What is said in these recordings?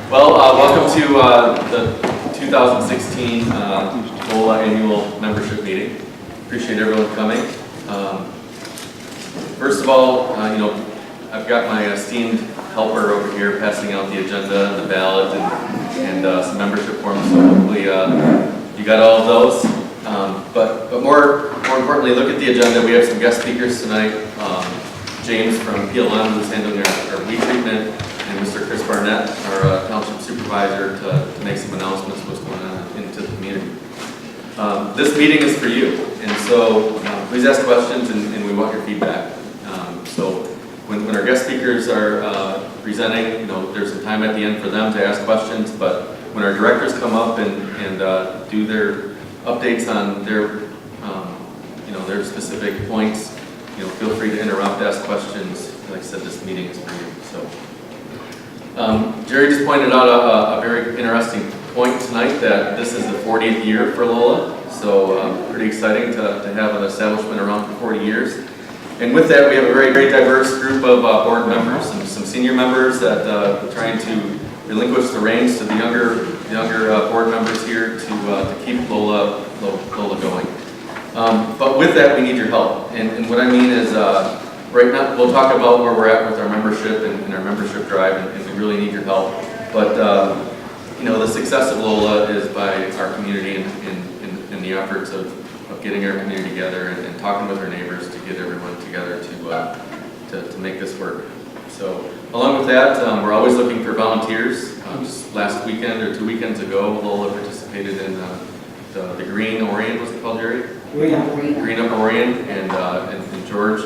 Welcome to the 2016 LOLA annual membership meeting. Appreciate everyone coming. First of all, I've got my esteemed helper over here passing out the agenda and the ballot and some membership forms. So hopefully you got all of those. But more importantly, look at the agenda. We have some guest speakers tonight. James from PLM, who's handling our weed treatment, and Mr. Chris Barnett, our township supervisor, to make some announcements of what's going on into the community. This meeting is for you, and so please ask questions, and we want your feedback. So when our guest speakers are presenting, there's some time at the end for them to ask questions, but when our directors come up and do their updates on their their specific points, feel free to interrupt, ask questions. Like I said, this meeting is for you. So, Jerry just pointed out a very interesting point tonight, that this is the 40th year for LOLA. So, pretty exciting to have an establishment around for 40 years. And with that, we have a very, very diverse group of board members, some senior members that are trying to relinquish the reins to the younger board members here to keep LOLA going. But with that, we need your help. And what I mean is, right now, we'll talk about where we're at with our membership and our membership drive, and we really need your help. But, the success of LOLA is by our community and the efforts of getting our community together and talking with our neighbors to get everyone together to make this work. So, along with that, we're always looking for volunteers. Just last weekend or 2 weekends ago, LOLA participated in the Green Orion, what's it called, Jerry? Green Up Orion, and George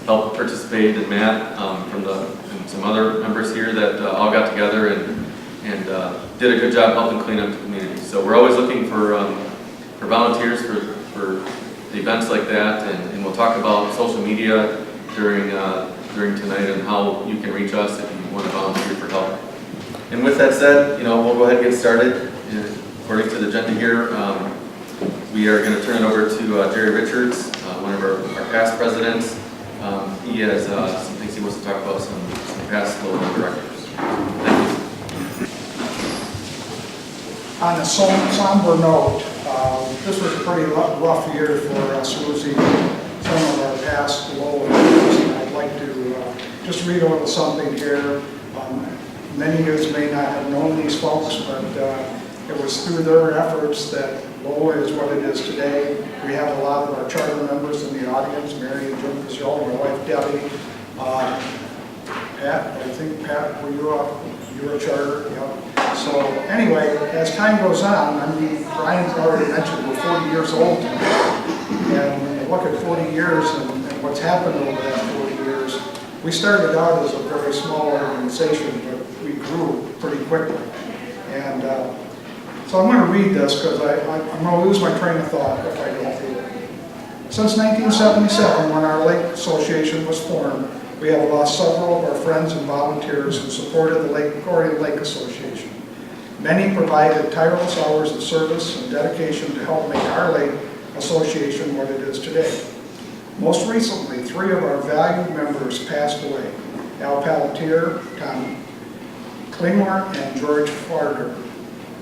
helped participate, and Matt and some other members here that all got together and did a good job helping clean up the community. So we're always looking for volunteers for events like that, and we'll talk about social media during tonight and how you can reach us if you want to volunteer for help. And with that said, we'll go ahead and get started. According to the agenda here, we are going to turn it over to Jerry Richards, one of our past presidents. He has some things he wants to talk about, some past LOLA directors. Thank you. On a somber note, this was a pretty rough year for us losing some of our past LOLA members, and I'd like to just read a little something here. Many of you may not have known these folks, but it was through their efforts that LOLA is what it is today. We have a lot of our charter members in the audience, Mary and Jim Pizzioli, my wife Debbie. Pat, I think Pat, were you a charter? Yep. So anyway, as time goes on, Brian's already mentioned we're 40 years old now. And when you look at 40 years and what's happened over that 40 years, we started out as a very small organization, but we grew pretty quickly. And so I'm going to read this because I'm going to lose my train of thought if I don't read it. Since 1977, when our Lake Association was formed, we have lost several of our friends and volunteers who supported the Orion Lake Association. Many provided tireless hours of service and dedication to help make our Lake Association what it is today. Most recently, 3 of our valued members passed away: Al Pelletier, Tom Klingler, and George Farger.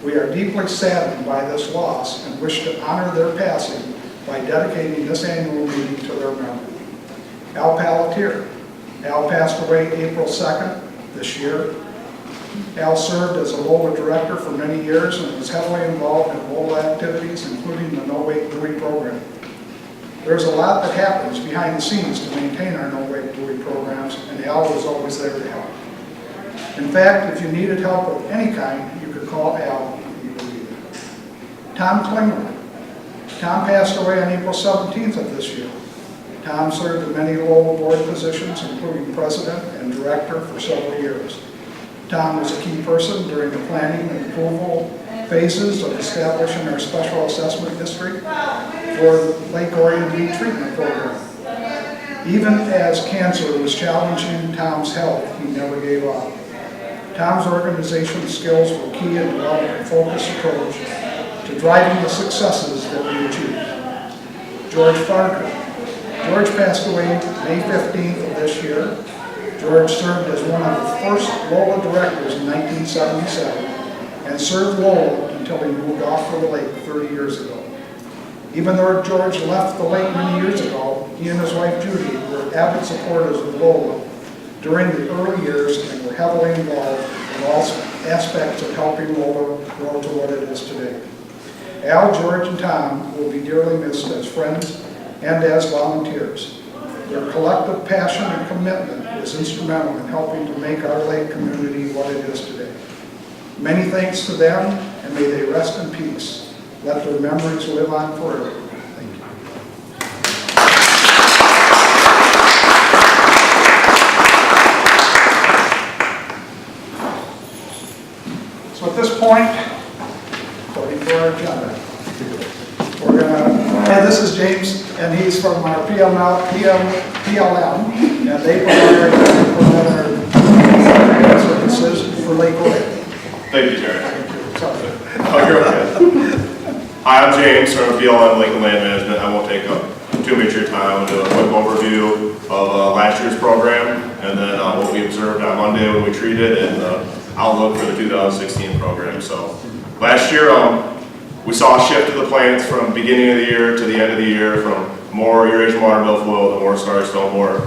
We are deeply saddened by this loss and wish to honor their passing by dedicating this annual meeting to their memory. Al Pelletier. Al passed away April 2nd this year. Al served as a LOLA director for many years and was heavily involved in LOLA activities, including the No Wake Buoy program. There's a lot that happens behind the scenes to maintain our No Wake Buoy programs, and Al was always there to help. In fact, if you needed help of any kind, you could call Al and he would be there. Tom Klingler. Tom passed away on April 17th of this year. Tom served in many LOLA board positions, including president and director for several years. Tom was a key person during the planning and approval phases of establishing our special assessment district for the Lake Orion Weed Treatment Program. Even as cancer was challenging Tom's health, he never gave up. Tom's organization skills were key in developing a focused approach to driving the successes that we achieved. George Farger. George passed away May 15th of this year. George served as one of the first Lola directors in 1977 and served Lola until he moved off for the lake 30 years ago. Even though George left the lake many years ago, he and his wife Judy were avid supporters of Lola during the early years and were heavily involved in all aspects of helping Lola grow to what it is today. Al, George, and Tom will be dearly missed as friends and as volunteers. Their collective passion and commitment was instrumental in helping to make our lake community what it is today. Many thanks to them, and may they rest in peace. Let their memories live on forever. Thank you. So at this point, according to our agenda, we're going to, and this is James, and he's from our PLM, and they provide our services for Lake Orion. Thank you, Jerry. Sorry. Oh, you're okay. Hi, I'm James from PLM Lake and Land Management. I won't take up too much of your time. I'll do a quick overview of last year's program, and then what we observed on Monday when we treated, and the outlook for the 2016 program. So last year, we saw a shift of the plants from beginning of the year to the end of the year, from more Eurasian water milfoil to more starry stone water.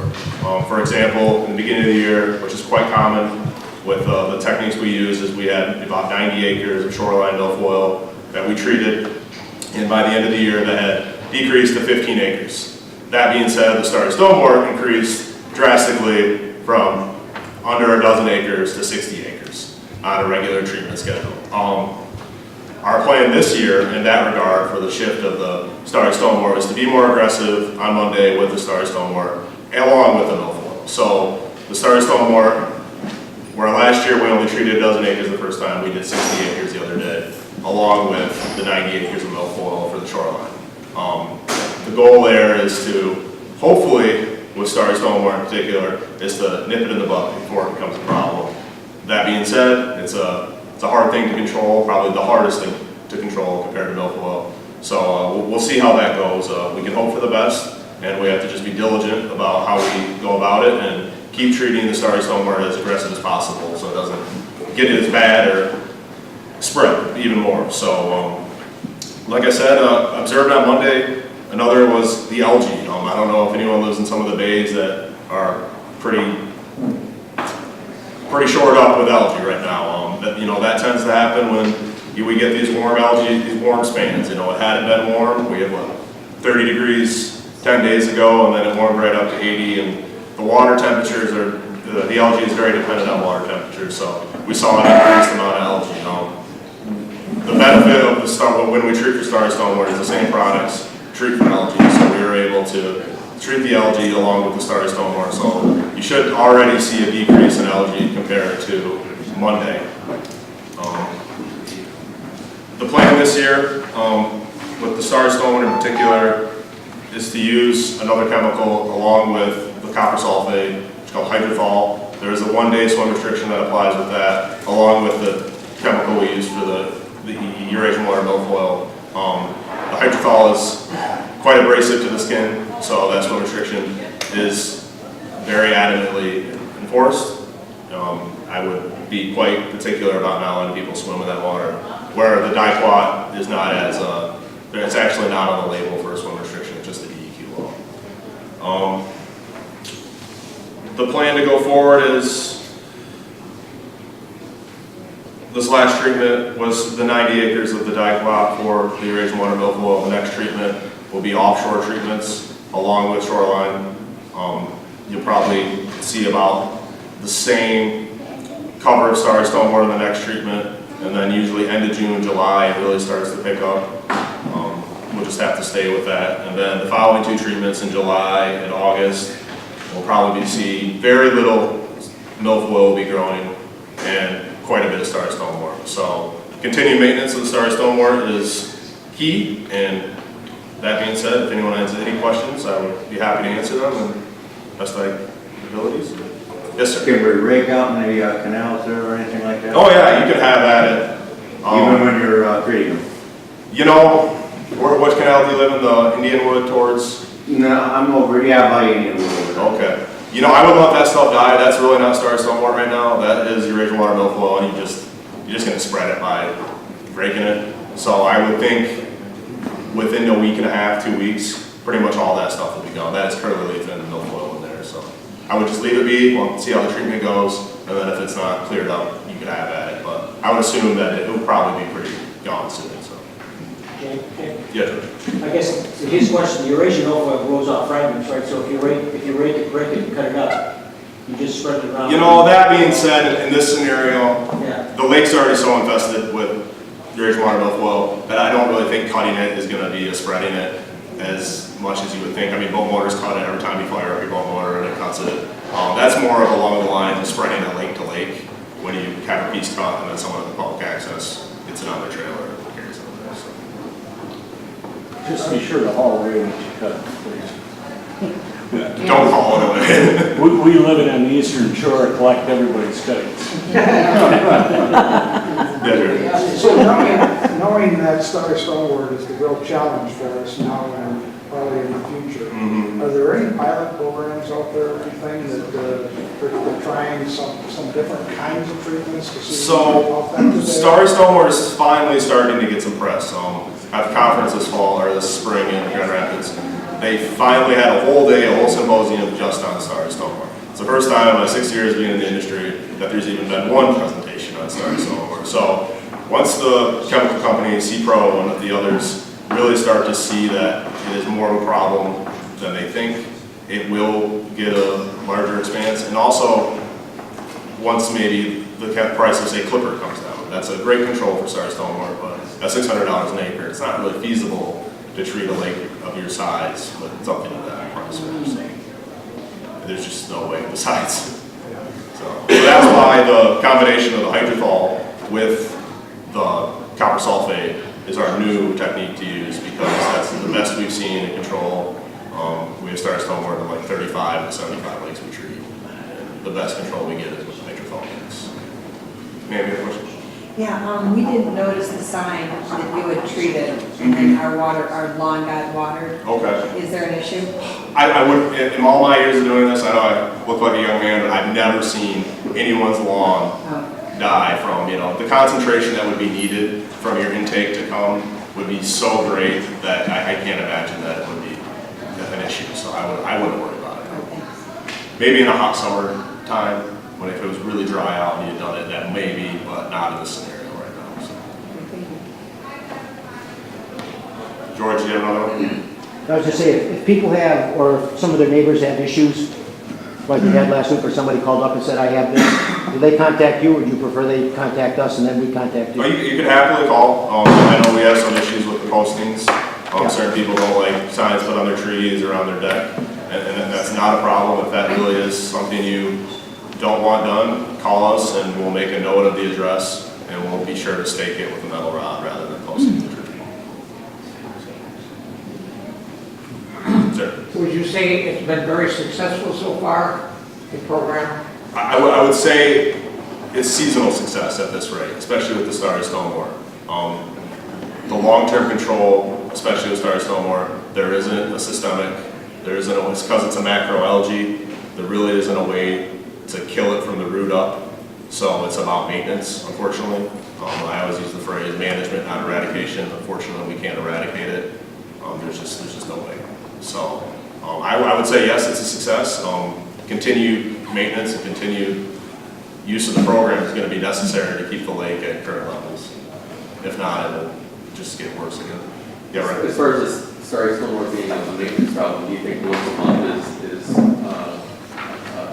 For example, in the beginning of the year, which is quite common with the techniques we use, is we had about 90 acres of shoreline milfoil that we treated, and by the end of the year that had decreased to 15 acres. That being said, the starry stone water increased drastically from under a dozen acres to 60 acres on a regular treatment schedule. Our plan this year in that regard for the shift of the starry stone water is to be more aggressive on Monday with the starry stone water along with the milfoil. So the starry stone water, where last year we only treated a dozen acres the first time, we did 60 acres the other day, along with the 90 acres of milfoil for the shoreline. The goal there is to, hopefully, with starry stone water in particular, is to nip it in the bud before it becomes a problem. That being said, it's a hard thing to control, probably the hardest thing to control compared to milfoil. So we'll see how that goes. We can hope for the best, and we have to just be diligent about how we go about it and keep treating the starry stone water as aggressive as possible so it doesn't get as bad or spread even more. So like I said, observed on Monday, another was the algae. I don't know if anyone lives in some of the bays that are pretty shored up with algae right now. That tends to happen when we get these warm algae, these warm spans. It hadn't been warm. We had 30 degrees 10 days ago, and then it warmed right up to 80. And the water temperatures are, the algae is very dependent on water temperatures. So we saw an increased amount of algae. The benefit of when we treat for starry stone water is the same products treat for algae. So we were able to treat the algae along with the starry stone water. So you should already see a decrease in algae compared to Monday. The plan this year, with the starry stone water in particular, is to use another chemical along with the copper sulfate, which is called hydrothol. There is a 1-day swim restriction that applies with that, along with the chemical we use for the Eurasian water milfoil. The hydrothol is quite abrasive to the skin, so that swim restriction is very adamantly enforced. I would be quite particular about not letting people swim in that water, where the diquat is not as, it's actually not on the label for a swim restriction, it's just the DEQ law. The plan to go forward is, this last treatment was the 90 acres of the diquat for the Eurasian water milfoil. The next treatment will be offshore treatments along with shoreline. You'll probably see about the same cover of starry stone water in the next treatment, and then usually end of June, July, it really starts to pick up. We'll just have to stay with that. And then the following 2 treatments in July and August, we'll probably see very little milfoil will be growing and quite a bit of starry stone water. So continued maintenance of the starry stone water is key. And that being said, if anyone has any questions, I would be happy to answer them and best of my abilities. Yes, sir. Can we rake out in the canals there or anything like that? Oh yeah, you can have at it. Even when you're treating them? Which canal do you live in? The Indian Wood towards? No, I'm over, yeah, by Indian Wood. Okay. You know, I wouldn't let that stuff die. That's really not Star Stormwater right now. That is your irrigation water mill flow, and you're just gonna spread it by breaking it. So I would think within a week and a half, 2 weeks, pretty much all that stuff will be gone. That is curly leaf and mill flow in there. So I would just leave it be, see how the treatment goes, and then if it's not cleared up, you could have at it. But I would assume that it will probably be pretty gone soon. So yeah, George. I guess to his question, the aeration overflow grows off fragments, right? So if you're ready to break it and cut it up, you just spread it around. You know, that being said, in this scenario, Yeah. the lake's already so infested with irrigation water mill flow that I don't really think cutting it is going to be spreading it as much as you would think. I mean, boat motors cut it every time you fire up your boat motor and it cuts it. That's more of along the lines of spreading it lake to lake when you have a piece cut and then someone at the public access gets it on their trailer and carries it over there. So. Just be sure to haul away what you cut, please. Don't haul it away. We live on the eastern shore, collect everybody's cuttings. Yeah, sure. So knowing that Star Stormwater is the real challenge for us now and probably in the future, Mm-hmm. are there any pilot programs out there or anything that they're trying some different kinds of treatments to see So, how effective they Star are? Stormwater is finally starting to get some press. At the conference this fall, or this spring in Grand Rapids, they finally had a whole day, a whole symposium just on Star Stormwater. It's the first time in my 6 years being in the industry that there's even been one presentation on Star Stormwater. So, once the chemical companies, C-Pro and the others, really start to see that it is more of a problem than they think, it will get a larger expanse. And also, once maybe the price of, say, Clipper comes down, that's a great control for Star Stormwater, but at $600 an acre, it's not really feasible to treat a lake of your size with something of that price. So there's just no way besides. So that's why the combination of the hydrothol with the copper sulfate is our new technique to use, because that's the best we've seen in control. We have Star Stormwater in like 35 to 75 lakes we treat. And the best control we get is with hydrothol mix. Ma'am, you have a question? Yeah, we didn't notice the sign that you had treated, and then our lawn got watered. Okay. Is there an issue? I would, in all my years of doing this, I know I look like a young man, but I've never seen anyone's lawn die from, the concentration that would be needed from your intake to come would be so great that I can't imagine that it would be an issue. So I wouldn't worry about it. Okay. Maybe in a hot summer time, when if it was really dry out and you'd done it, that maybe, but not in this scenario right now. So. George, do you have another one? I was just saying, if people have, or if some of their neighbors have issues, like we had last week, or somebody called up and said, I have this, do they contact you, or do you prefer they contact us and then we contact you? You can happily call. I know we have some issues with the postings. Certain people don't like signs put on their trees or on their deck, and that's not a problem. If that really is something you don't want done, call us and we'll make a note of the address and we'll be sure to stake it with a metal rod rather than posting the tree. Sir. Would you say it's been very successful so far, the program? I would say it's seasonal success at this rate, especially with the Star Stormwater. The long-term control, especially with Star Stormwater, there isn't a systemic, it's because it's a macroalgae, there really isn't a way to kill it from the root up. So it's about maintenance, unfortunately. I always use the phrase management, not eradication. Unfortunately, we can't eradicate it. There's just no way. So I would say yes, it's a success. Continued maintenance and continued use of the program is going to be necessary to keep the lake at current levels. If not, it'll just get worse again. Yeah, right. As far as this stormwater being a maintenance problem, do you think once a month is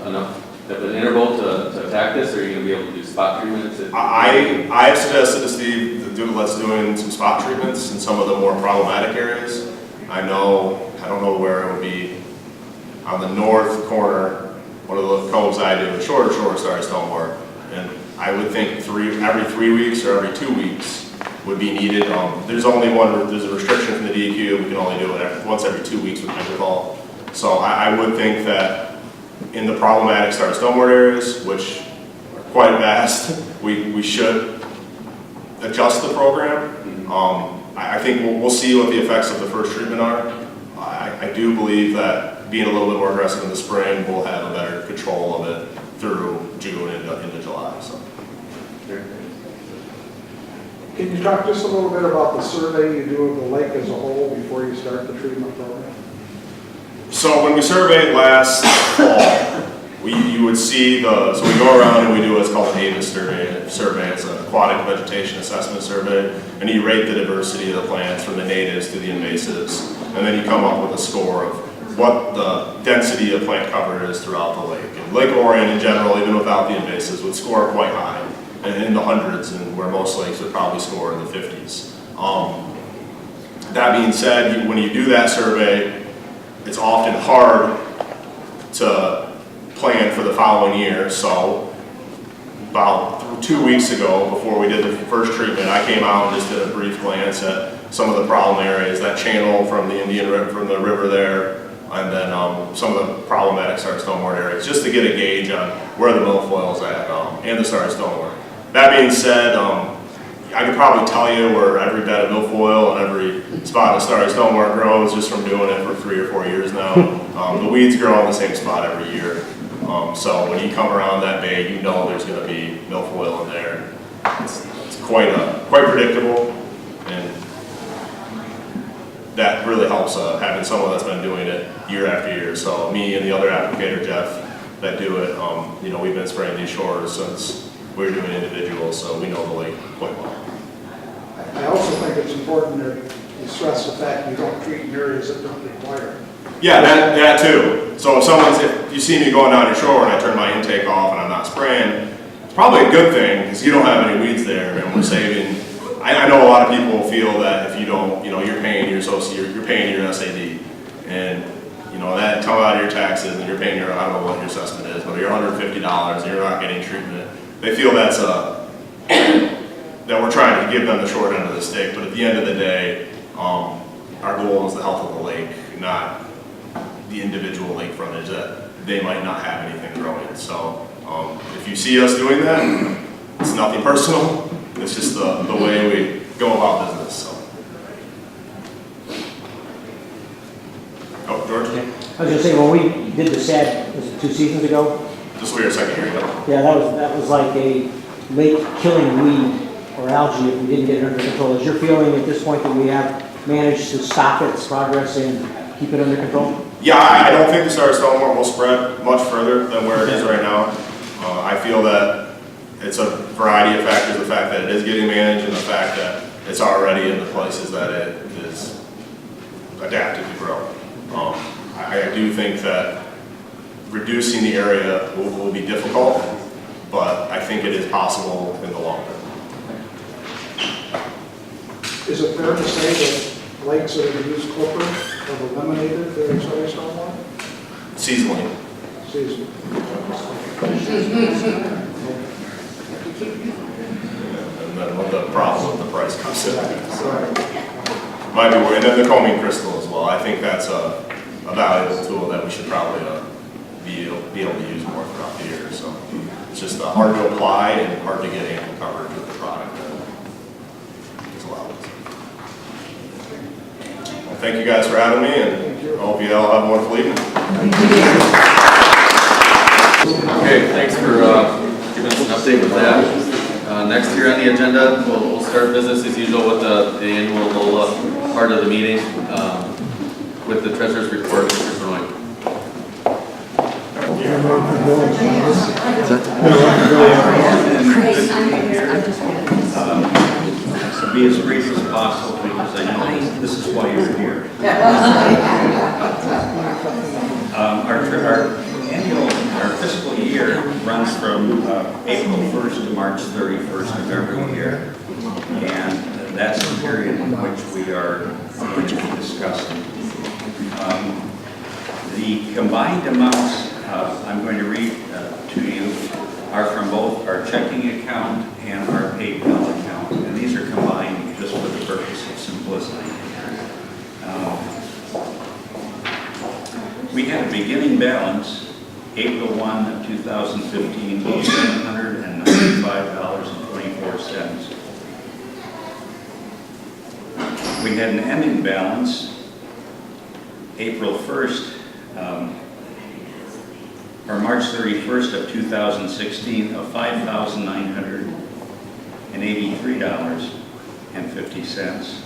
enough of an interval to attack this, or are you going to be able to do spot treatments? I have suggested to Steve let's doing some spot treatments in some of the more problematic areas. I don't know where it would be on the north corner, one of the coves I do, the shorter Star Stormwater, and I would think every 3 weeks or every 2 weeks would be needed. There's a restriction from the DEQ, we can only do it once every 2 weeks with hydrothol. So I would think that in the problematic Star Stormwater areas, which are quite vast, we should adjust the program. I think we'll see what the effects of the first treatment are. I do believe that being a little bit more aggressive in the spring, we'll have a better control of it through June into July, so. Can you talk just a little bit about the survey you do of the lake as a whole before you start the treatment program? So when we surveyed last fall, you would see so we go around and we do what's called an AVIS survey. It's an aquatic vegetation assessment survey, and you rate the diversity of the plants from the natives to the invasives, and then you come up with a score of what the density of plant cover is throughout the lake. And Lake Orion in general, even without the invasives, would score quite high, and in the hundreds, and where most lakes would probably score in the 50s. That being said, when you do that survey, it's often hard to plan for the following year. So about 2 weeks ago, before we did the first treatment, I came out and just did a brief glance at some of the problem areas, that channel from the Indian River, from the river there, and then some of the problematic starry stonewort areas, just to get a gauge on where the milfoil's at, and the starry stonewort. That being said, I could probably tell you where every bed of milfoil and every spot of starry stonewort grows just from doing it for 3 or 4 years now. The weeds grow in the same spot every year. So when you come around that bay, you know there's going to be milfoil in there. It's quite predictable, and that really helps having someone that's been doing it year after year. So me and the other applicator, Jeff, that do it, we've been spraying these shores since we were doing individuals, so we know the lake quite well. I also think it's important that you stress the fact you don't treat in areas that don't require it. Yeah, that too. So if you see me going down your shore and I turn my intake off and I'm not spraying, it's probably a good thing because you don't have any weeds there, and we're saving. I know a lot of people feel that if you don't, you're paying your SAD, and that come out of your taxes and you're paying I don't know what your assessment is, but you're $150 and you're not getting treatment. They feel that we're trying to give them the short end of the stick, but at the end of the day, our goal is the health of the lake, not the individual lake frontage that they might not have anything growing. So if you see us doing that, it's nothing personal. It's just the way we go about business. So. Oh, George? I was going to say, when we did the SAD, was it 2 seasons ago? This will be your second year. Yeah, that was like a lake killing weed or algae if we didn't get it under control. Is your feeling at this point that we have managed to stop its progress and keep it under control? Yeah, I don't think the starry stonewort will spread much further than where it is right now. I feel that it's a variety of factors, the fact that it is getting managed and the fact that it's already in the places that it is adapted to grow. I do think that reducing the area will be difficult, but I think it is possible in the long run. Is it fair to say that lakes that have used clipper have eliminated their starry stonewort? Seasonally. Season. And then what the problem with the price comes in. Might be worried. And then the combing crystal as well. I think that's a valuable tool that we should probably be able to use more throughout the year. So it's just hard to apply and hard to get ample coverage with the product that is allowed. Well, thank you guys for having me, and I hope you all have a wonderful evening. Okay, thanks for giving us an update with that. Next here on the agenda, we'll start business as usual with the annual little part of the meeting with the treasurer's report. Mr. Roy. To be as brief as possible because I know this is why you're here. Our fiscal year runs from April 1st to March 31st of every year, and that's the period in which we are going to be discussing. The combined amounts I'm going to read to you are from both our checking account and our PayPal account, and these are combined just for the purpose of simplicity. We had a beginning balance, April 1 of 2015, of $795.24. We had an ending balance, April 1st Or March 31st of 2016 of $5,983.50.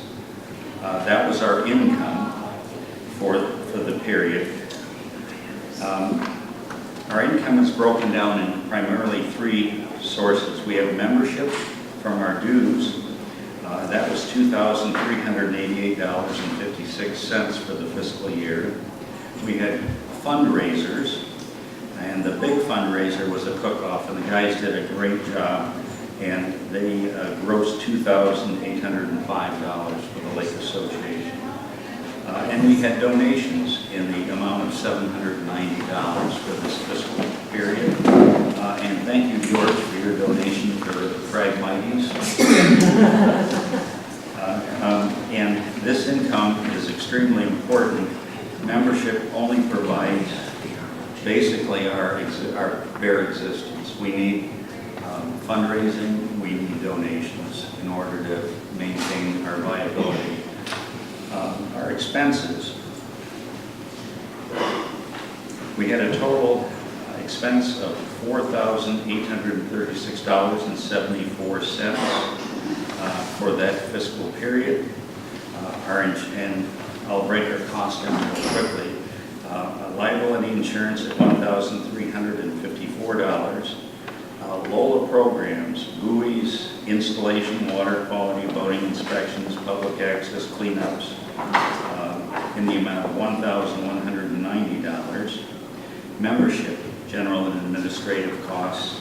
That was our income for the period. Our income is broken down in primarily three sources. We have membership from our dues. That was $2,388.56 for the fiscal year. We had fundraisers, and the big fundraiser was a cook-off, and the guys did a great job, and they grossed $2,805 for the Lake Association. And we had donations in the amount of $790 for this fiscal period. And thank you, George, for your donation for the Phragmites. And this income is extremely important. Membership only provides basically our bare existence. We need fundraising, we need donations in order to maintain our viability. Our expenses. We had a total expense of $4,836.74 for that fiscal period. And I'll break our cost down real quickly. Liability insurance at $1,354. LOLA programs, buoys, installation, water quality, boating inspections, public access cleanups in the amount of $1,190. Membership, general and administrative costs,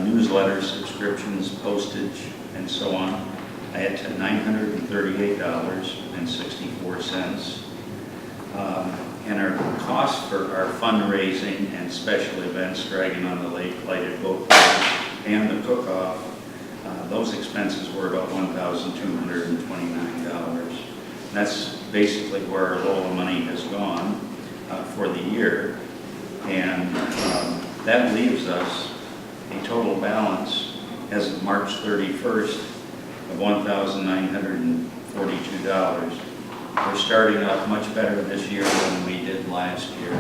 newsletter subscriptions, postage, and so on, at $938.64. And our cost for our fundraising and special events, Dragging on the Lake, Lighted Boat Parade, and the cook-off, those expenses were about $1,229. That's basically where our LOLA money has gone for the year. And that leaves us a total balance as of March 31st of $1,942. We're starting off much better this year than we did last year,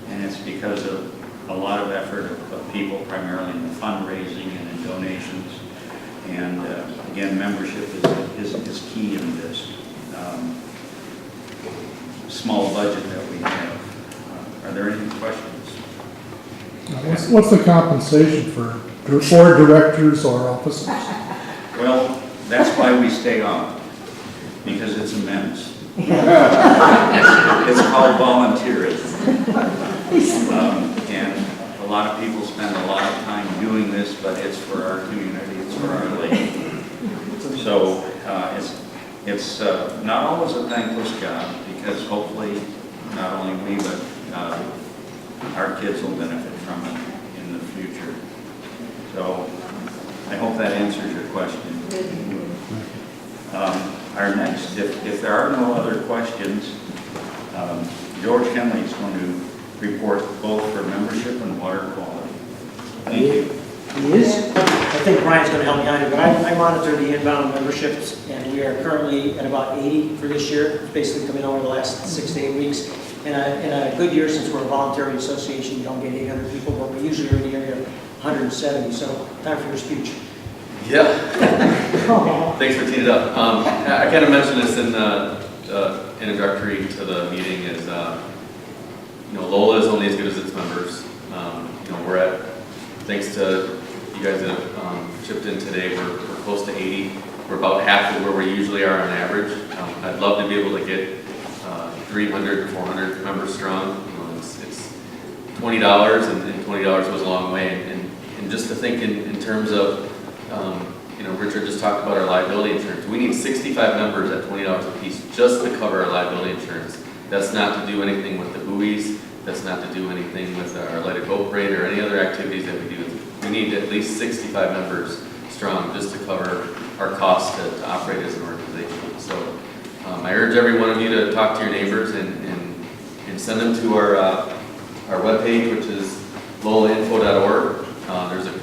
and it's because of a lot of effort of people, primarily in the fundraising and in donations. And again, membership is key in this small budget that we have. Are there any questions? What's the compensation for board directors or officers? Well, that's why we stay on, because it's immense. It's called volunteerism. And a lot of people spend a lot of time doing this, but it's for our community, it's for our lake. So it's not always a thankless job, because hopefully not only we, but our kids will benefit from it in the future. So I hope that answers your question. Our next, if there are no other questions, George Henley is going to report both for membership and water quality. Thank you. He is. I think Brian's going to help me on it, but I monitor the inbound memberships, and we are currently at about 80 for this year. It's basically coming over the last 6 to 8 weeks. In a good year, since we're a voluntary association, you don't get 800 people, but we usually are in the area of 170. So time for your speech. Yeah. Thanks for teeing it up. I kind of mentioned this in the introductory to the meeting is, LOLA is only as good as its members. We're at, thanks to you guys that have chipped in today, we're close to 80. We're about half of where we usually are on average. I'd love to be able to get 300, 400 members strong. It's $20, and $20 goes a long way. And just to think in terms of, Richard just talked about our liability insurance. We need 65 members at $20 a piece just to cover our liability insurance. That's not to do anything with the buoys. That's not to do anything with our Lighted Boat Parade or any other activities that we do. We need at least 65 members strong just to cover our costs to operate as an organization. So I urge every one of you to talk to your neighbors and send them to our webpage, which is lolainfo.org.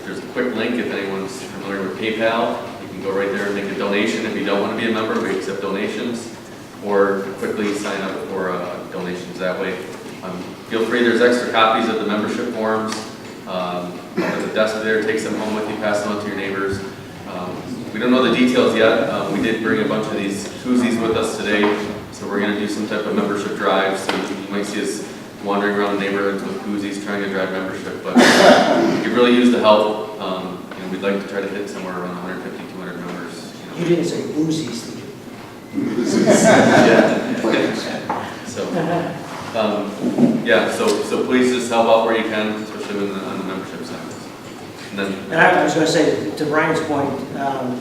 There's a quick link if anyone's familiar with PayPal. You can go right there and make a donation. If you don't want to be a member, we accept donations, or quickly sign up for donations that way. Feel free, there's extra copies of the membership forms. There's a desk there, take them home with you, pass them on to your neighbors. We don't know the details yet. We did bring a bunch of these koozies with us today, so we're going to do some type of membership drive. So you might see us wandering around the neighborhoods with koozies trying to drive membership, but we could really use the help. We'd like to try to hit somewhere around 150, 200 members. You didn't say boozies, did you? Yeah. So please just help out where you can, especially on the membership side. And I was going to say, to Brian's point,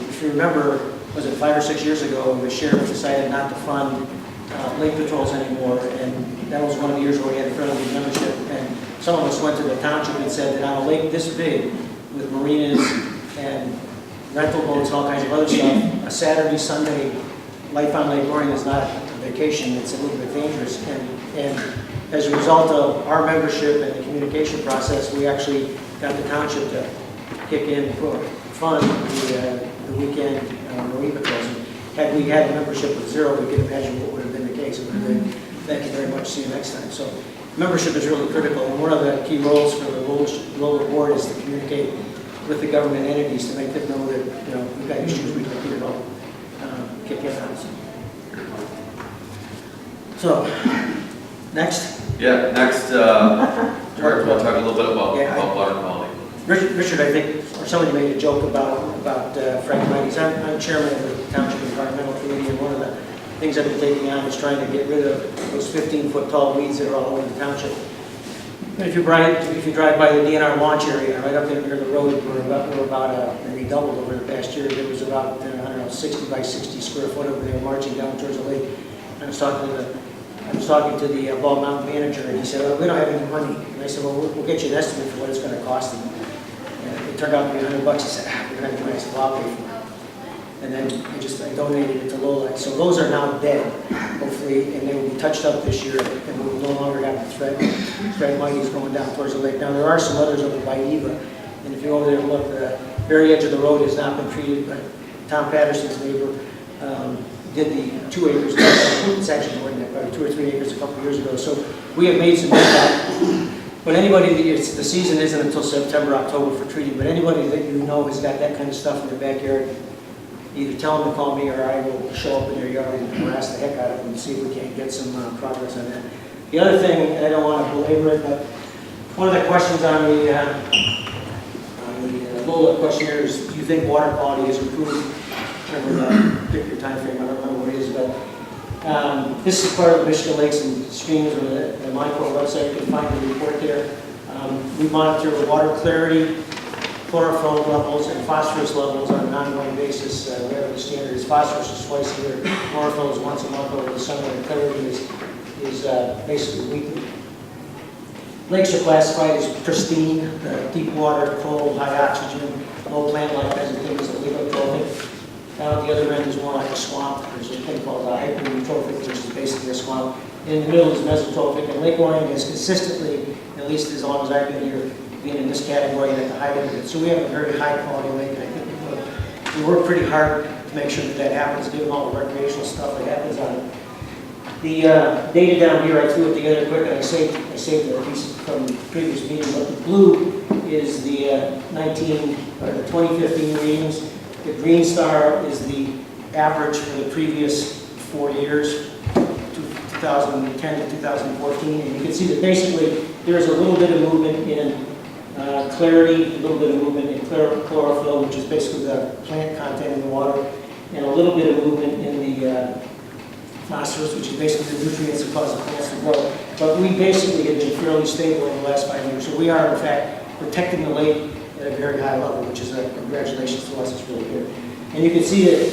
if you remember, was it 5 or 6 years ago, the sheriff decided not to fund lake patrols anymore, and that was one of the years where we had fairly good membership, and some of us went to the township and said that on a lake this big, with marinas and rental boats and all kinds of other stuff, a Saturday, Sunday, life on Lake Orion is not a vacation, it's a little bit dangerous, and as a result of our membership and the communication process, we actually got the township to kick in for fund the weekend marine patrols. And had we had a membership of 0, we could imagine what would have been the case. It would have been, thank you very much, see you next time. So membership is really critical, and one of the key roles for the local board is to communicate with the government entities to make them know that, we've got issues we'd like you to help kick in on. So, next. Yeah, next, we'll talk a little bit about water quality. Richard, I think, or somebody made a joke about Frank Mighty's. I'm chairman of the Township Environmental Committee, and one of the things I've been taking on is trying to get rid of those 15-foot tall weeds that are all over the township. And if you drive by the DNR launch area, right up there near the road, we're about maybe doubled over the past year. There was about, 60 by 60 square foot over there marching down towards the lake. I was talking to the Bald Mountain manager, and he said, "Oh, we don't have any money." And I said, "Well, we'll get you an estimate for what it's going to cost." And it turned out to be $100. He said, "We're going to have to nice I'll pay for it." And then I donated it to Lowlight. So those are now dead, hopefully, and they will be touched up this year, and we will no longer have the threat mighties going down towards the lake. Now, there are some others over by Eva, and if you go over there and look, the very edge of the road has not been treated, but Tom Patterson's neighbor did the 2 acres, it's actually more than that, probably 2 or 3 acres a couple of years ago. So we have made some impact. But anybody, the season isn't until September, October for treating, but anybody that you know has got that kind of stuff in their backyard, either tell them to call me or I will show up in their yard and harass the heck out of them and see if we can't get some progress on that. The other thing, and I don't want to belabor it, but one of the questions on the Lola questionnaire is, do you think water quality has improved? Pick your time frame, I don't remember what it is, but this is part of Michigan Lakes and Streams on the MyCore website. You can find the report there. We monitor water clarity, chlorophyll levels, and phosphorus levels on an ongoing basis. We have the standard is phosphorus is twice a year, chlorophyll is once a month over the summer, and clarity is basically weekly. Lakes are classified as pristine, deep water, cold, high oxygen, low plant life, as the things that we look for. Down at the other end is more like a swamp. There's a thing called hypertrophic, which is basically a swamp. In the middle is mesotrophic, and Lake Orion is consistently, at least as long as I've been here, being in this category at the height of it. So we have a very high quality lake, and I think we work pretty hard to make sure that happens, given all the recreational stuff that happens on it. The data down here, I threw it together quick, and I saved a piece from the previous meeting, but the blue is the 2015 readings. The green star is the average for the previous 4 years, 2010 to 2014, and you can see that basically there's a little bit of movement in clarity, a little bit of movement in chlorophyll, which is basically the plant content in the water, and a little bit of movement in the phosphorus, which is basically the nutrients that cause the plants to grow. But we basically have been fairly stable in the last 5 years, so we are in fact protecting the lake at a very high level, which is a congratulations to us. It's really good. And you can see that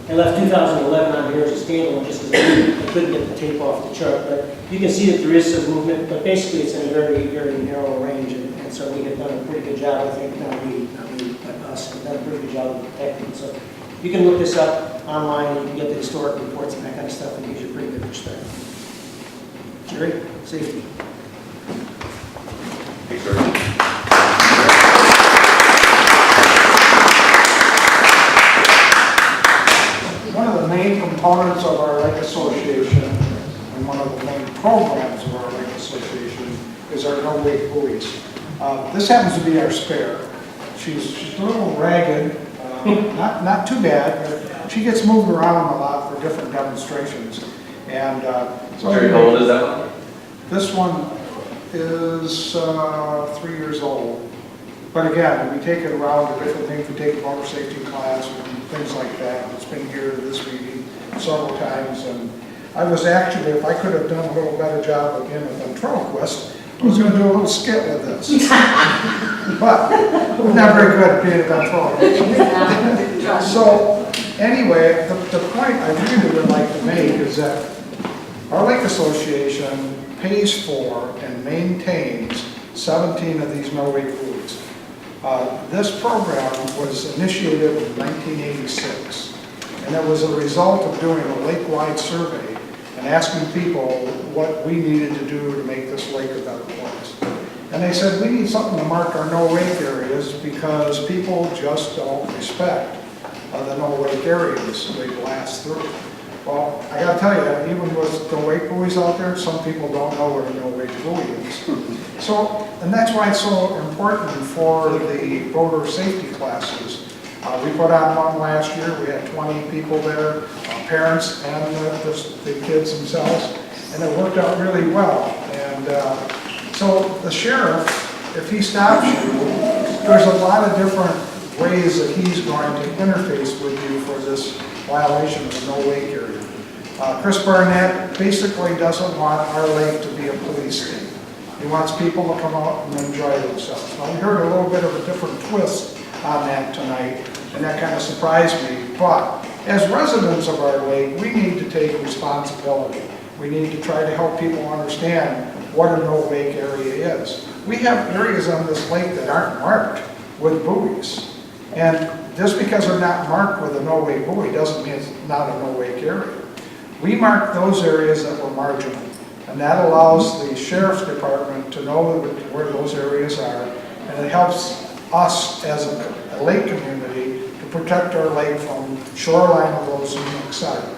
I left 2011 on here as a standalone just because I couldn't get the tape off the chart. But you can see that there is some movement, but basically it's in a very, very narrow range. And so we have done a pretty good job, I think, not we, but us, have done a pretty good job of protecting. So you can look this up online and you can get the historic reports and that kind of stuff, and it gives you a pretty good perspective. Jerry, safety. Thanks, sir. One of the main components of our lake association and one of the main programs of our lake Association is our no-wake buoys. This happens to be our spare. She's a little ragged, not too bad, but she gets moved around a lot for different demonstrations. And so Jerry, how old is that one? this one is 3 years old. But again, we take it around to different things. We take a motor safety class and things like that. It's been here to this meeting several times. And I was actually, if I could have done a little better job again with ventriloquist, I was going to do a little skit with this. But I'm not very good at being a ventriloquist. So anyway, the point I really would like to make is that our Lake Association pays for and maintains 17 of these no-wake buoys. This program was initiated in 1986, and it was a result of doing a lake-wide survey and asking people what we needed to do to make this lake a better place. And they said, we need something to mark our no-wake areas because people just don't respect the no-wake areas they blast through. Well, I gotta tell you, even with no-wake buoys out there, some people don't know what a no-wake buoy is. So, and that's why it's so important for the boater safety classes. We put on one last year. We had 20 people there, parents and the kids themselves, and it worked out really well. And so the sheriff, if he stops you, there's a lot of different ways that he's going to interface with you for this violation of the no-wake area. Chris Barnett basically doesn't want our lake to be a police state. He wants people to come out and enjoy themselves. Now, we heard a little bit of a different twist on that tonight, and that kind of surprised me. But as residents of our lake, we need to take responsibility. We need to try to help people understand what a no-wake area is. We have areas on this lake that aren't marked with buoys. And just because they're not marked with a no-wake buoy doesn't mean it's not a no-wake area. We mark those areas that were marginal, and that allows the sheriff's department to know where those areas are, and it helps us as a lake community to protect our lake from shoreline erosion, etc.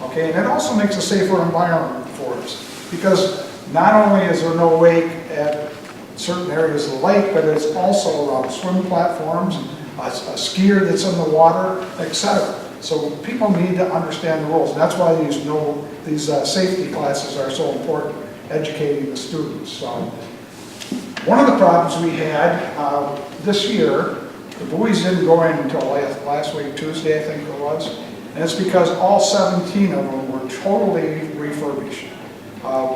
Okay, and it also makes a safer environment for us, because not only is there no wake at certain areas of the lake, but it's also around swim platforms, a skier that's in the water, etc. So people need to understand the rules, and that's why these safety classes are so important, educating the students. So one of the problems we had this year, the buoys didn't go in until last week, Tuesday, I think it was, and it's because all 17 of them were totally refurbished.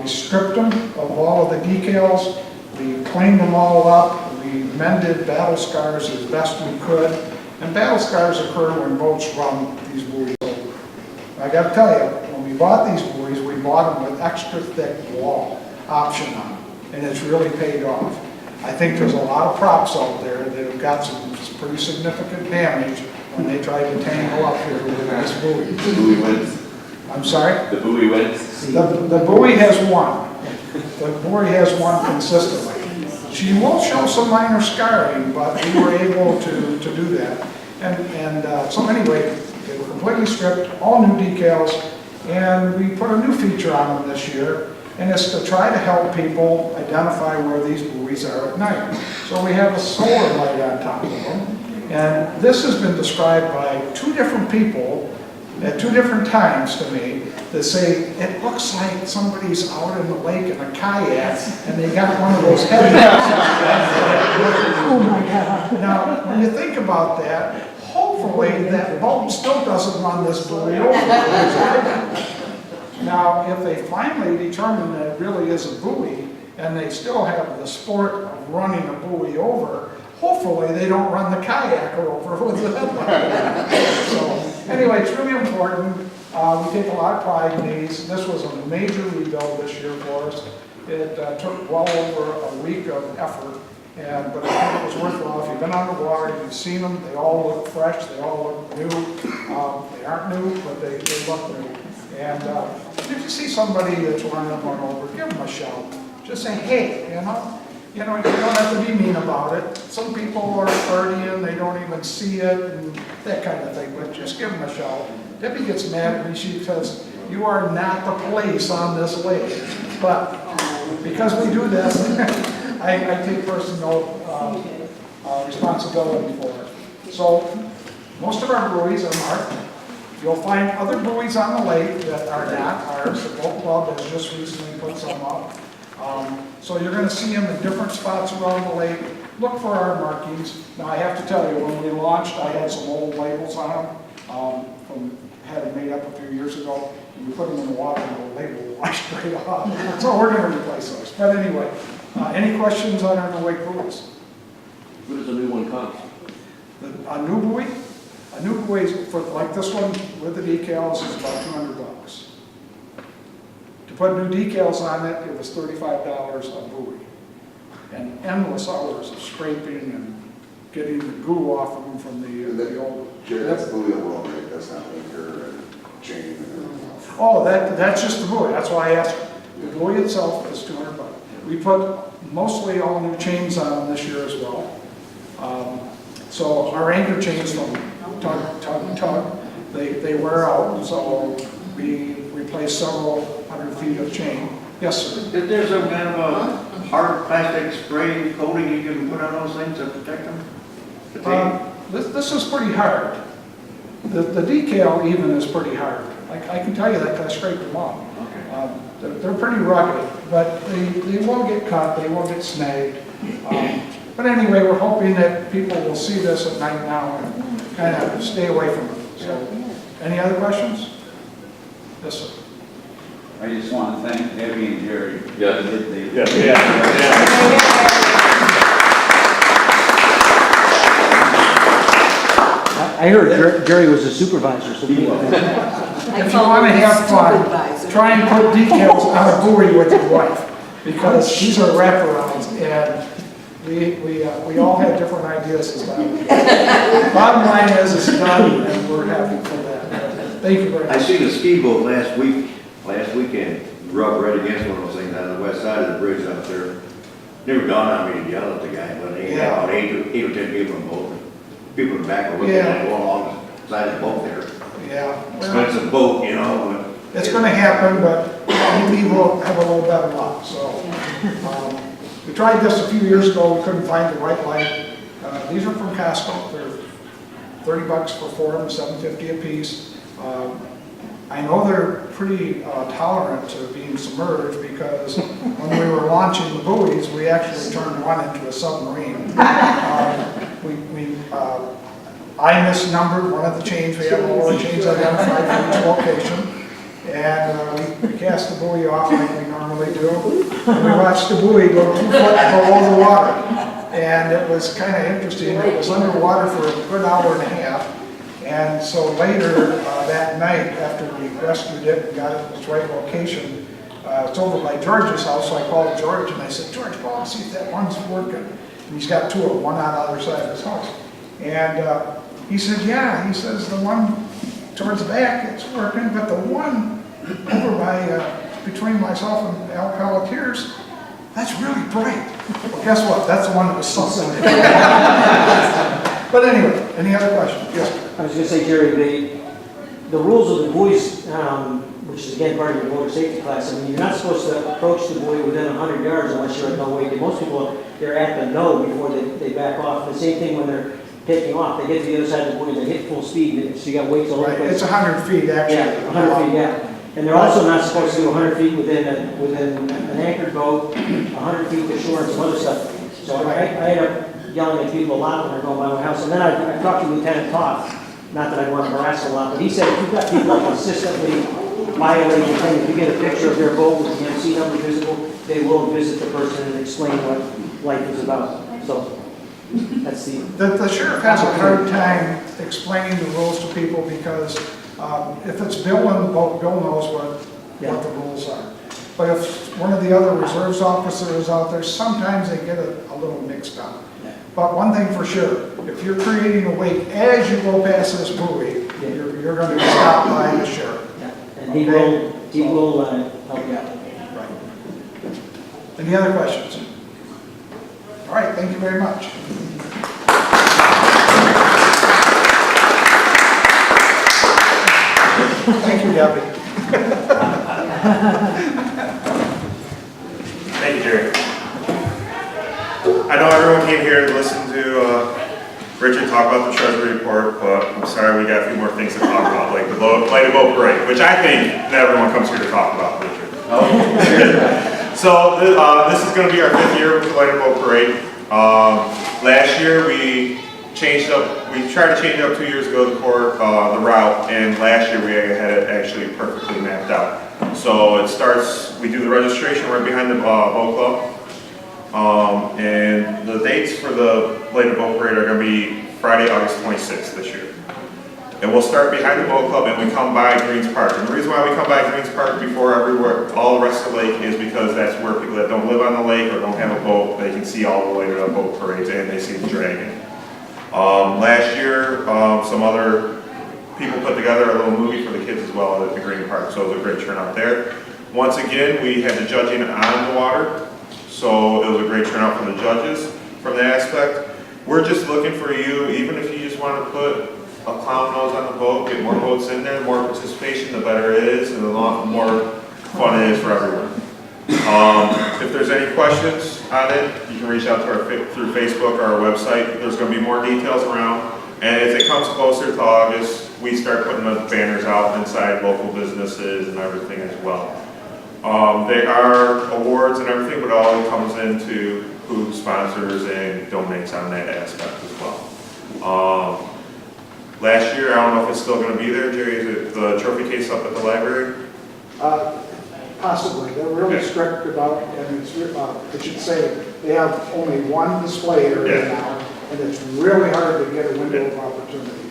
We stripped them of all of the decals, we cleaned them all up, we mended battle scars as best we could. And battle scars occur when boats run these buoys over. I got to tell you, when we bought these buoys, we bought them with extra thick wall option on them, and it's really paid off. I think there's a lot of props out there that have got some pretty significant damage when they try to tangle up here with this buoy. The buoy wins. I'm sorry? The buoy wins. The buoy has won. The buoy has won consistently. She will show some minor scarring, but we were able to do that. And so anyway, they were completely stripped, all new decals, and we put a new feature on them this year, and it's to try to help people identify where these buoys are at night. So we have a solar light on top of them, and this has been described by 2 different people at 2 different times to me that say it looks like somebody's out in the lake in a kayak and they got one of those headlights. Oh my God. Now, when you think about that, hopefully that boat still doesn't run this buoy over. Now, if they finally determine that it really is a buoy and they still have the sport of running a buoy over, hopefully they don't run the kayaker over with the headlight. So anyway, it's really important. We take a lot of pride in these. This was a major rebuild this year for us. It took well over a week of effort, but I think it was worthwhile. If you've been on the water, you've seen them. They all look fresh. They all look new. They aren't new, but they look new. And if you see somebody that's running one over, give them a shout. Just say, hey, you don't have to be mean about it. Some people are partying, they don't even see it, and that kind of thing, but just give them a shout. Debbie gets mad at me, she says, you are not the police on this lake. But because we do this, I take personal responsibility for it. So most of our buoys are marked. You'll find other buoys on the lake that are not ours. The boat club has just recently put some up. So you're going to see them in different spots around the lake. Look for our markings. Now I have to tell you, when we launched, I had some old labels on them, had them made up a few years ago. And we put them in the water and the label washed right off. So we're going to replace those. But anyway, any questions on our wake buoys? What does a new one cost? A new buoy? A new buoy, for like this one with the decals, is about $200. To put new decals on it, it was $35 a buoy. And endless hours of scraping and getting the goo off of them from the old. Jerry, that's buoy alone, right? That's not anchor and chain and everything else. Oh, that's just the buoy. That's why I asked. The buoy itself is $200. We put mostly all new chains on them this year as well. So our anchor chains from tug, they wear out, so we replace several hundred feet of chain. Yes, sir. Is there some kind of a hard plastic spray coating you can put on those things to protect them? The tape? This is pretty hard. The decal even is pretty hard. I can tell you that 'cause I scraped them off. They're pretty rugged, but they won't get cut, they won't get snagged. But anyway, we're hoping that people will see this at night now and kind of stay away from it. So, any other questions? Yes, sir. I just want to thank Debbie and Jerry. Yeah. I heard Jerry was a supervisor, so he If you want to have fun, try and put decals on a buoy with your wife, because these are wraparounds, and we all have different ideas as well. Bottom line is, it's done, and we're happy for that. Thank you very much. I seen a speedboat last weekend, rub right against one of those things on the west side of the bridge up there. Never dawned on me to yell at the guy, but they had about eight or 10 people on the boat. People in the back were looking at it along the side of the boat there. Yeah. Expensive boat, you know. It's going to happen, but maybe we'll have a little better luck. So we tried this a few years ago. We couldn't find the right light. These are from Costco. They're $30 for 4 of them, $7.50 a piece. I know they're pretty tolerant to being submerged, because when we were launching the buoys, we actually turned one into a submarine. I misnumbered one of the chains. We have all the chains identified for each location. And we cast the buoy off like we normally do. And we watched the buoy go 2 foot below the water. And it was kind of interesting. It was underwater for a good hour and a half. And so later that night, after we rescued it and got it in its right location, it's over by George's house, so I called George and I said, George, go out and see if that one's working. And he's got 2 of them, one on the other side of his house. And he said, yeah, he says the one towards the back, it's working, but the one over by, between myself and Al Pelletiers, that's really bright. Well, guess what? That's the one that was sunken. But anyway, any other questions? Yes. I was going to say, Jerry, the rules of the buoys, which is again part of your motor safety class, I mean, you're not supposed to approach the buoy within 100 yards unless you're at no weight. Most people, they're at the no before they back off. The same thing when they're taking off. They get to the other side of the buoy, they hit full speed, so you got weights all over the place. It's 100 feet actually. Yeah, 100 feet, yeah. And they're also not supposed to do 100 feet within an anchored boat, 100 feet to shore, and some other stuff. So I end up yelling at people a lot when they're going by my house. And then I talked to Lieutenant Toth, not that I want to harass a lot, but he said if you've got people consistently violating the thing, if you get a picture of their boat with the MC number visible, they will visit the person and explain what life is about. So that's the sheriff has a hard time explaining the rules to people, because if it's Bill in the boat, Bill knows what the rules are. But if one of the other reserves officers is out there, sometimes they get a little mixed up. But one thing for sure, if you're creating a wake as you go past this buoy, you're going to be stopped by the sheriff. Yeah. And he will help you out. Right. Any other questions? All right, thank you very much. Thank you, Debbie. Jerry. I know everyone came here to listen to Richard talk about the Treasury report, but I'm sorry, we got a few more things to talk about, like the Light Boat Parade, which I think not everyone comes here to talk about, Richard. So this is going to be our 5th year with the Light Boat Parade. Last year we changed up, we tried to change up 2 years ago the route, and last year we had it actually perfectly mapped out. So it starts, we do the registration right behind the boat club. And the dates for the Light Boat Parade are going to be Friday, August 26th this year. And we'll start behind the boat club and we come by Greens Park. And the reason why we come by Greens Park before everywhere, all the rest of the lake is because that's where people that don't live on the lake or don't have a boat, they can see all the Light Boat Parades and they see the dragon. Last year, some other people put together a little movie for the kids as well at the Green Park, so it was a great turnout there. Once again, we had the judging on the water. So it was a great turnout for the judges from that aspect. We're just looking for you, even if you just want to put a clown nose on the boat, get more boats in there, the more participation, the better it is, and the more fun it is for everyone. If there's any questions on it, you can reach out to through Facebook or our website. There's going to be more details around. And as it comes closer to August, we start putting the banners out inside local businesses and everything as well. They are awards and everything, but it all comes into who sponsors and donates on that aspect as well. Last year, I don't know if it's still going to be there, Jerry, is it the trophy case up at the library? Possibly. They're really strict about it, and it's, I should say, they have only one display area now, and it's really hard to get a window of opportunity.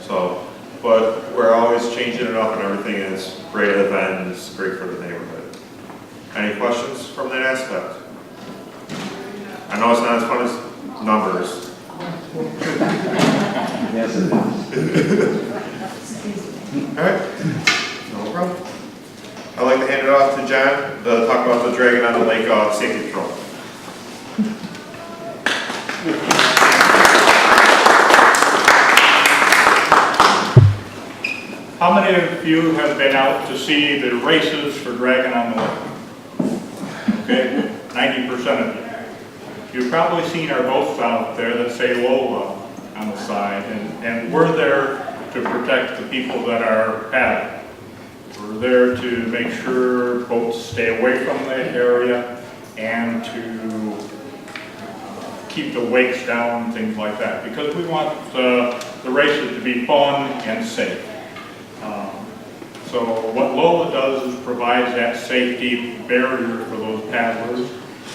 So, but we're always changing it up and everything, and it's a great event, and it's great for the neighborhood. Any questions from that aspect? I know it's not as fun as numbers. Yes, it is. All right, no problem. I'd like to hand it off to John to talk about the Dragon on the Lake safety patrol. How many of you have been out to see the races for Dragon on the Lake? Okay, 90% of you. You've probably seen our boats out there that say Lola on the side, and we're there to protect the people that are paddling. We're there to make sure boats stay away from the area and to keep the wakes down, things like that, because we want the races to be fun and safe. So what Lola does is provides that safety barrier for those paddlers.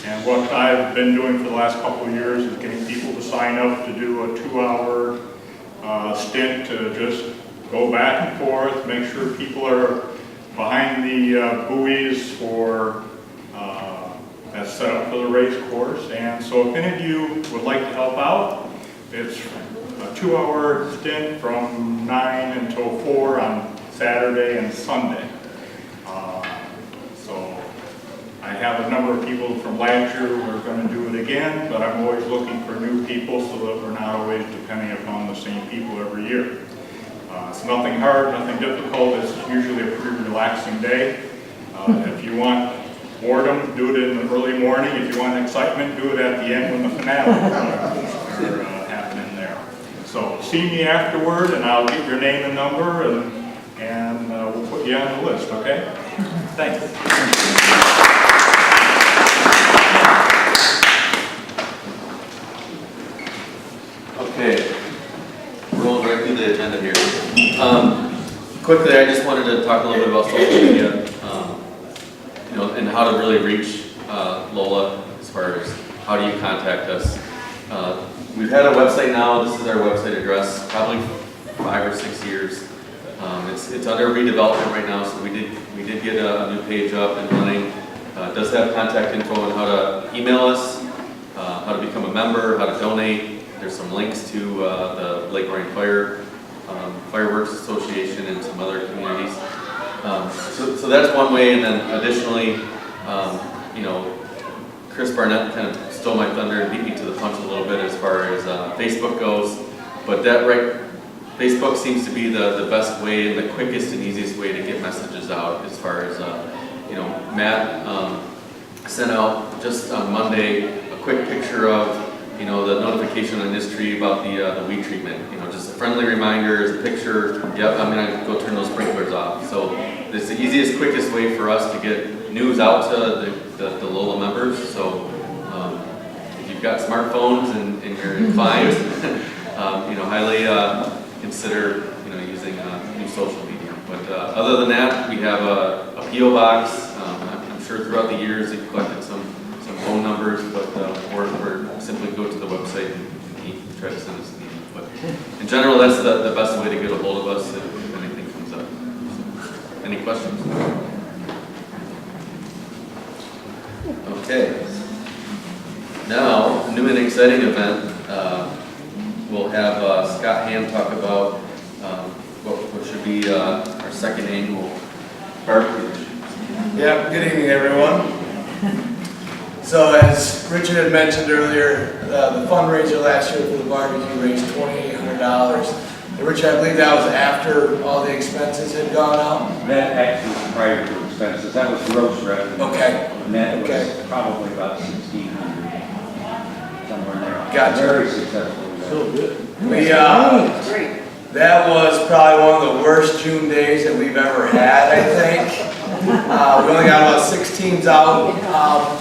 And what I've been doing for the last couple of years is getting people to sign up to do a 2-hour stint to just go back and forth, make sure people are behind the buoys for that's set up for the race course. And so if any of you would like to help out, it's a 2-hour stint from 9 until 4 on Saturday and Sunday. So I have a number of people from last year who are going to do it again, but I'm always looking for new people so that we're not always depending upon the same people every year. It's nothing hard, nothing difficult. It's usually a pretty relaxing day. If you want boredom, do it in the early morning. If you want excitement, do it at the end when the finale are happening there. So see me afterward, and I'll get your name and number, and we'll put you on the list, okay? Thanks. Okay, rolling right through the agenda here. Quickly, I just wanted to talk a little bit about social media, you know, and how to really reach Lola as far as how do you contact us. We've had a website now. This is our website address, probably 5 or 6 years. It's under redevelopment right now, so we did get a new page up and running. It does have contact info on how to email us, how to become a member, how to donate. There's some links to the Lake Orion Fireworks Association and some other communities. So that's one way, and then additionally, you know, Chris Barnett kind of stole my thunder and beat me to the punch a little bit as far as Facebook goes. But Facebook seems to be the best way and the quickest and easiest way to get messages out as far as, you know, Matt sent out just on Monday a quick picture of, you know, the notification on this tree about the weed treatment. You know, just a friendly reminder, is a picture, yep, I'm gonna go turn those sprinklers off. So it's the easiest, quickest way for us to get news out to the Lola members. So if you've got smartphones and you're inclined, you know, highly consider, you know, using new social media. But other than that, we have a P.O. box. I'm sure throughout the years they've collected some phone numbers, but or simply go to the website and try to send us an email. But in general, that's the best way to get a hold of us if anything comes up. So, any questions? Okay. Now, a new and exciting event. We'll have Scott Ham talk about what should be our second annual barbecue. Yeah, good evening, everyone. So as Richard had mentioned earlier, the fundraiser last year for the barbecue raised $2,800. And Richard, I believe that was after all the expenses had gone out? That actually was prior to expenses, that was gross revenue. Okay. And that Okay. was probably about 1,600, somewhere in there. Gotcha. Very successful. So good. We, that was probably one of the worst June days that we've ever had, I think. We only got about 6 teams out.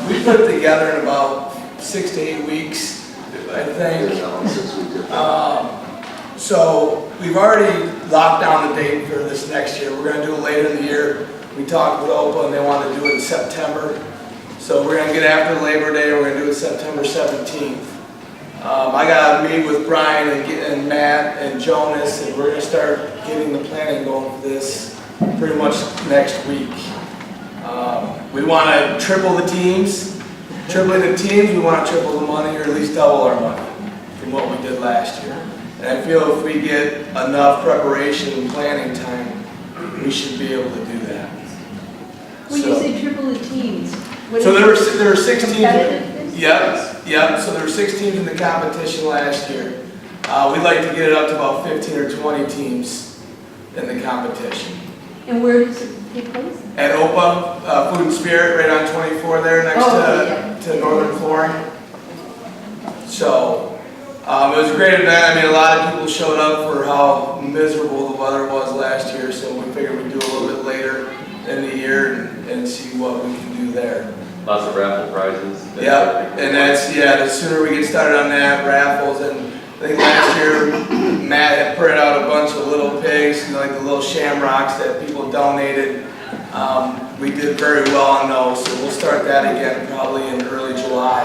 We put it together in about 6 to 8 weeks, I think. So we've already locked down the date for this next year. We're going to do it later in the year. We talked with OPA and they want to do it in September. So we're going to get after Labor Day. We're going to do it September 17th. I got to meet with Brian and Matt and Jonas, and we're going to start getting the planning going for this pretty much next week. We want to triple the teams. Tripling the teams, we want to triple the money, or at least double our money from what we did last year. And I feel if we get enough preparation and planning time, we should be able to do that. When you say triple the teams, what So is there were 6 teams. competitiveness? Yep. So there were 6 teams in the competition last year. We'd like to get it up to about 15 or 20 teams in the competition. And where does it take place? At OPA, Food and Spirit, right on 24 there, next to Northern Flooring. So, it was a great event. I mean, a lot of people showed up for how miserable the weather was last year, so we figured we'd do a little bit later in the year and see what we can do there. Lots of raffle prizes. Yeah, and the sooner we get started on that, raffles, and I think last year Matt had printed out a bunch of little pigs, you know, like the little shamrocks that people donated. We did very well on those, so we'll start that again probably in early July,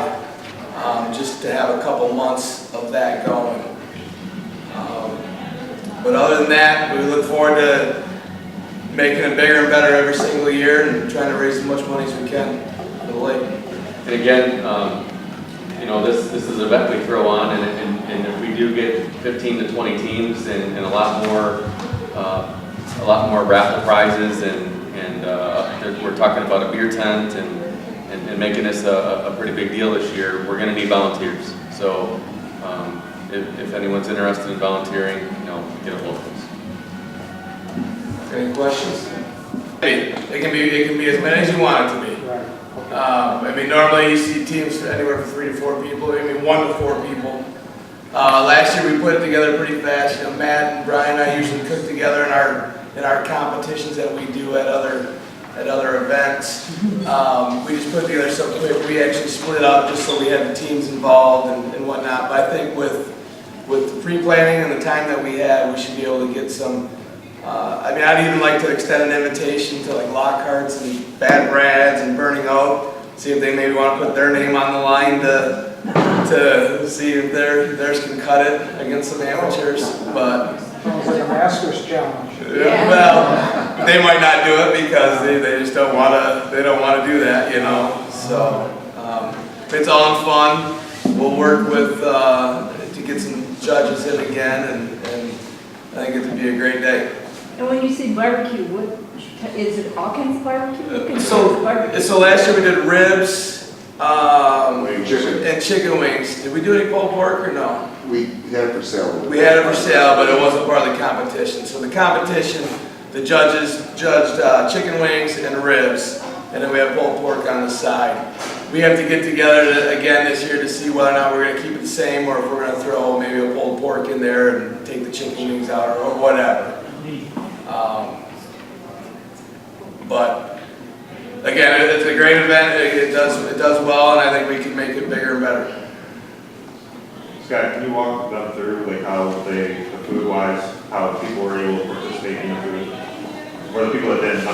just to have a couple months of that going. But other than that, we look forward to making it bigger and better every single year and trying to raise as much money as we can for the lake. And again, you know, this is an event we throw on, and if we do get 15 to 20 teams and a lot more raffle prizes, and we're talking about a beer tent and making this a pretty big deal this year, we're going to need volunteers. So if anyone's interested in volunteering, you know, get a hold of us. Any questions? It can be as many as you want it to be. I mean, normally you see teams anywhere from 3 to 4 people. I mean, 1 to 4 people. Last year we put it together pretty fast. You know, Matt and Brian and I usually cook together in our competitions that we do at other events. We just put it together so quick. We actually split up just so we had the teams involved and whatnot. But I think with the pre-planning and the time that we had, we should be able to get some. I mean, I'd even like to extend an invitation to like Lockhart's and Bad Brad's and Burning Oak, see if they maybe want to put their name on the line to see if theirs can cut it against some amateurs. But Sounds like a master's challenge. well, they might not do it because they just don't want to. They don't want to do that, you know. So it's all in fun. We'll work with to get some judges in again, and I think it'll be a great day. And when you say barbecue, what is it? All kinds of barbecue? What kinds So of barbecue? last year we did ribs Chicken. and chicken wings. Did we do any pulled pork or no? We had it for sale. We had it for sale, but it wasn't part of the competition. So the competition, the judges judged chicken wings and ribs, and then we have pulled pork on the side. We have to get together again this year to see whether or not we're going to keep it the same, or if we're going to throw maybe a pulled pork in there and take the chicken wings out, or whatever. But again, it's a great event. It does well, and I think we can make it bigger and better. Scott, can you walk them through like how the food wise, how people were able to participate in the food? Or the people that didn't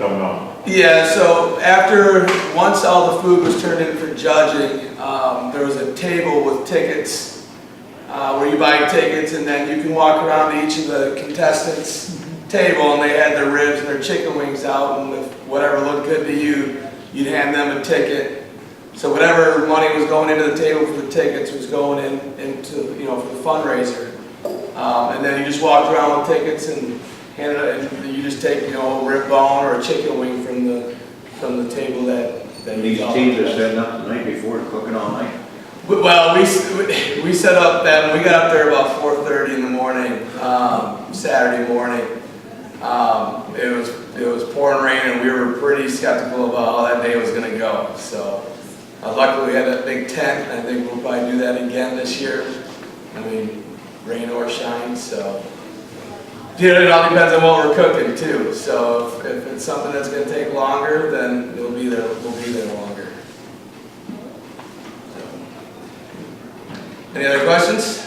don't know? Yeah, so once all the food was turned in for judging, there was a table with tickets where you buy tickets, and then you can walk around to each of the contestants' table, and they had their ribs and their chicken wings out, and if whatever looked good to you, you'd hand them a ticket. So whatever money was going into the table for the tickets was going into for the fundraiser, and then you just walked around with tickets and handed it, and you just take a rib bone or a chicken wing from the table that These teams are setting up the night before and cooking all night. Well, we set up that we got up there about 4:30 in the morning, Saturday morning. It was pouring rain, and we were pretty skeptical about how that day was going to go. So luckily we had that big tent, and I think we'll probably do that again this year. I mean, rain or shine. So it all depends on what we're cooking too. So if it's something that's going to take longer, then we'll be there longer. Any other questions?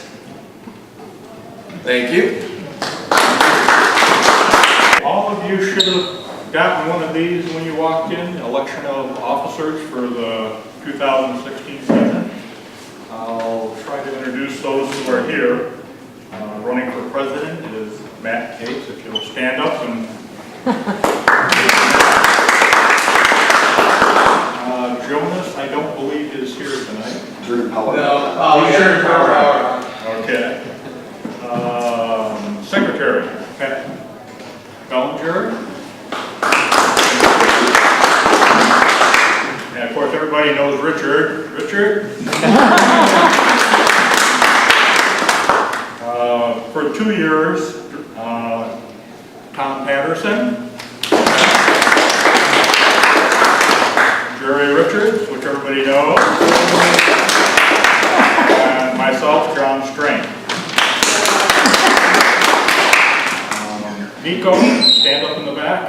Thank you. All of you should have gotten one of these when you walked in, election of officers for the 2016 season. I'll try to introduce those who are here. Running for president is Matt Cates, if you'll stand up. And Jonas, I don't believe is here tonight. Drew Power. No. Oh, Sure. Okay. Secretary, Pat Bellinger. And of course, everybody knows Richard. Richard? For 2 years, Tom Patterson. Jerry Richards, which everybody knows. And myself, John Strain. Nico, stand up in the back.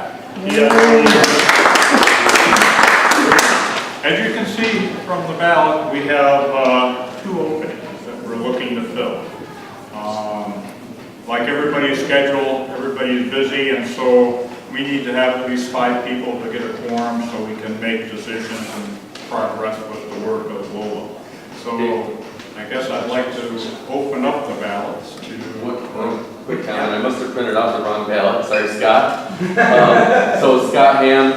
As you can see from the ballot, we have 2 openings that we're looking to fill. Like everybody's schedule, everybody's busy, and so we need to have at least 5 people to get a quorum so we can make decisions and progress with the work of Lola. So I guess I'd like to open up the ballots to... One quick comment, I must have printed out the wrong ballot, sorry Scott. So Scott Ham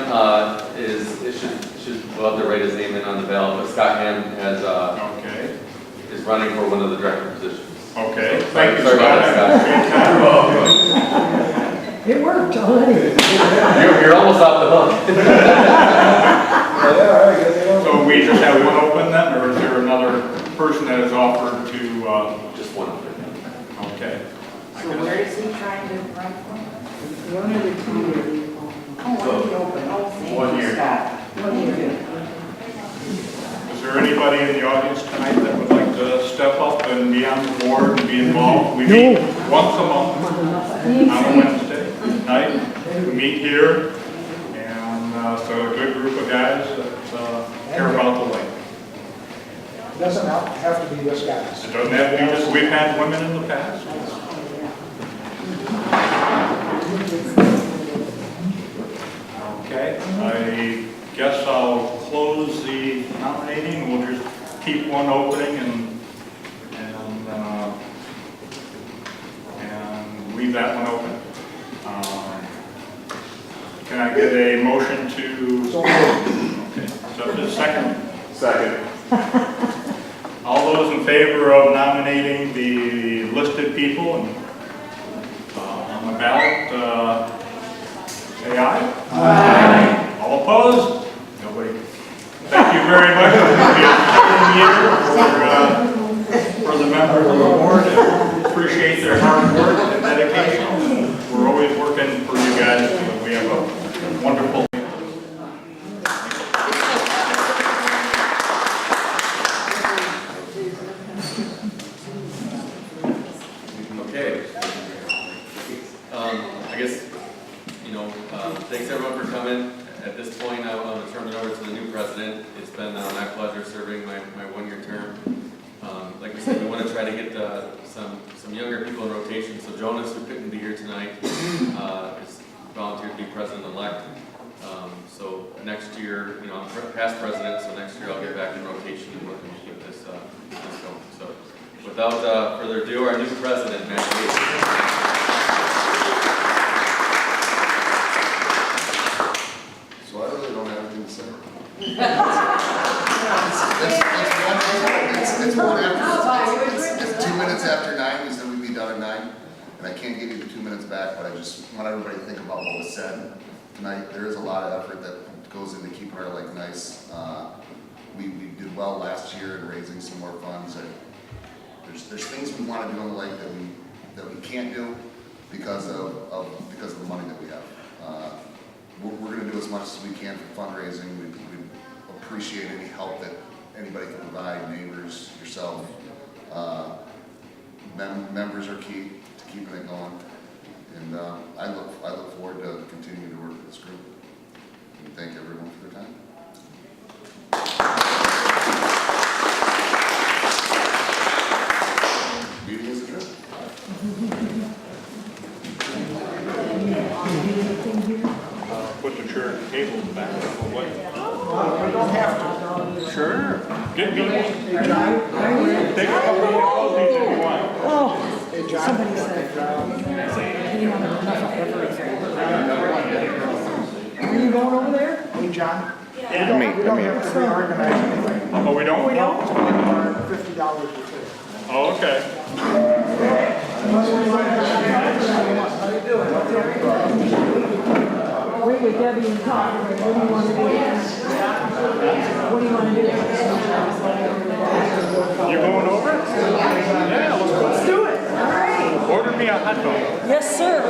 should we'll have to write his name in on the ballot, but Scott Ham is running for one of the director positions. Okay, So, thank you, sorry about Scott. that, It worked already. Scott. You're almost off the hook. So we just have one open then, or is there another person that is offered to, Just one of them. okay. So where is he trying to run from? One of the 2 years. Oh, one of the open, oh, thank 1 you, year. Scott. 1 year. Is there anybody in the audience tonight that would like to step up and be on the board and be involved? We meet once a month on a Wednesday night. We meet here, and so a good group of guys that care about the lake. It doesn't have to be this guys. It doesn't have to be just, we've had women in the past. Okay, I guess I'll close the nominating. We'll just keep one opening and leave that one open. Can I get a motion to? Okay, so the second. Second. All those in favor of nominating the listed people and on the ballot, say aye. Aye. All opposed? Nobody. Thank you very much. It will be a second year for the members of the board. Appreciate their hard work and dedication. We're always working for you guys. We have a wonderful Thanks everyone for coming. At this point, I want to turn it over to the new president. It's been my pleasure serving my one-year term. Like we said, we want to try to get some younger people in rotation. So Jonas, who couldn't be here tonight, is volunteered to be president-elect. So next year, I'm past president, so next year I'll get back in rotation and we'll get this going. So without further ado, our new president, Matt Lee. So I really don't have anything to say. It's 2 minutes after 9, we said we'd be done at 9, and I can't give you the 2 minutes back, but I just want everybody to think about what was said tonight. There is a lot of effort that goes into keeping our lake nice. We did well last year in raising some more funds. There's things we want to do on the lake that we can't do because of the money that we have. We're going to do as much as we can for fundraising. We appreciate any help that anybody can provide, neighbors, yourself. Members are key to keeping it going. And I look forward to continuing to work with this group. And thank everyone for their time. Meeting is adjourned. Put the chair at the table back. We don't have to. Sure. Get me one. Take a couple more coffees if you want. Hey, John. Somebody said, he didn't have enough of everything. Are you going over there? Hey, John. Yeah. We don't have to reorganize anything. Oh, we don't? We don't? $50 a ticket. Oh, okay. How you doing? Wait with Debbie and talk. What do you want to do? What do you want to do? You going over? Yeah, let's go. Let's do it. All right. Order me a hot dog. Yes, sir.